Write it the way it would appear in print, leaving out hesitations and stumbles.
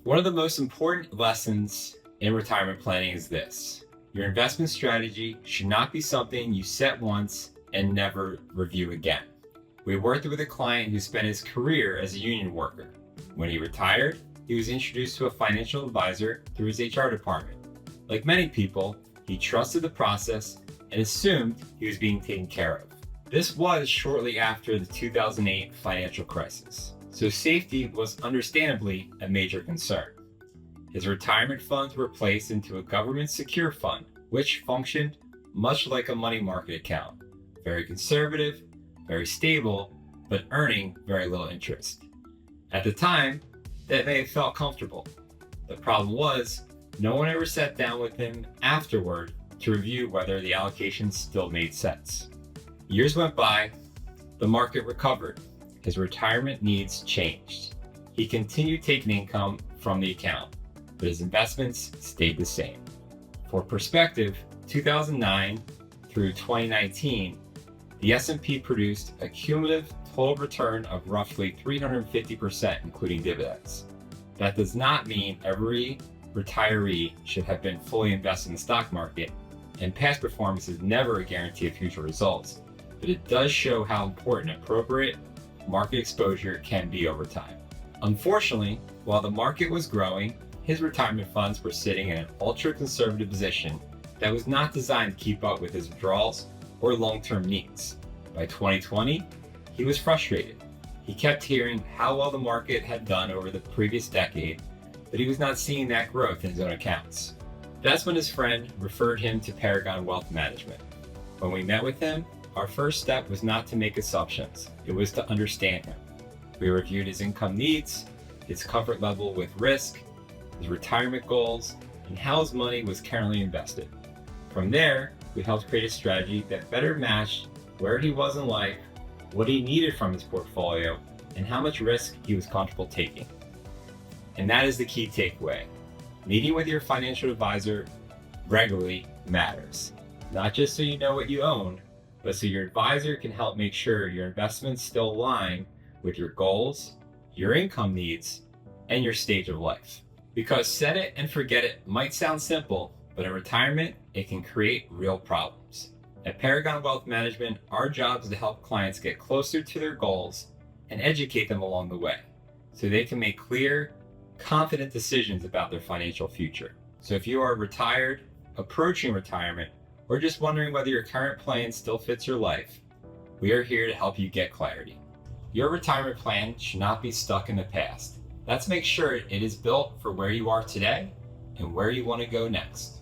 One of the most important lessons in retirement planning is this. Your investment strategy should not be something you set once and never review again. We worked with a client who spent his career as a union worker. When he retired, he was introduced to a financial advisor through his HR department. Like many people, he trusted the process and assumed he was being taken care of. This was shortly after the 2008 financial crisis, so safety was understandably a major concern. His retirement funds were placed into a government secure fund, which functioned much like a money market account. Very conservative, very stable, but earning very little interest. At the time, that may have felt comfortable. The problem was, no one ever sat down with him afterward to review whether the allocation still made sense. Years went by, the market recovered, his retirement needs changed. He continued taking income from the account, but his investments stayed the same. For perspective, 2009 through 2019, the S&P produced a cumulative total return of roughly 350%, including dividends. That does not mean every retiree should have been fully invested in the stock market, and past performance is never a guarantee of future results, but it does show how important appropriate market exposure can be over time. Unfortunately, while the market was growing, his retirement funds were sitting in an ultra-conservative position that was not designed to keep up with his withdrawals or long-term needs. By 2020, he was frustrated. He kept hearing how well the market had done over the previous decade, but he was not seeing that growth in his own accounts. That's when his friend referred him to Paragon Wealth Management. When we met with him, our first step was not to make assumptions. It was to understand him. We reviewed his income needs, his comfort level with risk, his retirement goals, and how his money was currently invested. From there, we helped create a strategy that better matched where he was in life, what he needed from his portfolio, and how much risk he was comfortable taking. And that is the key takeaway. Meeting with your financial advisor regularly matters. Not just so you know what you own, but so your advisor can help make sure your investments still align with your goals, your income needs, and your stage of life. Because set it and forget it might sound simple, but in retirement, it can create real problems. At Paragon Wealth Management, our job is to help clients get closer to their goals and educate them along the way so they can make clear, confident decisions about their financial future. So if you are retired, approaching retirement, or just wondering whether your current plan still fits your life, we are here to help you get clarity. Your retirement plan should not be stuck in the past. Let's make sure it is built for where you are today and where you want to go next.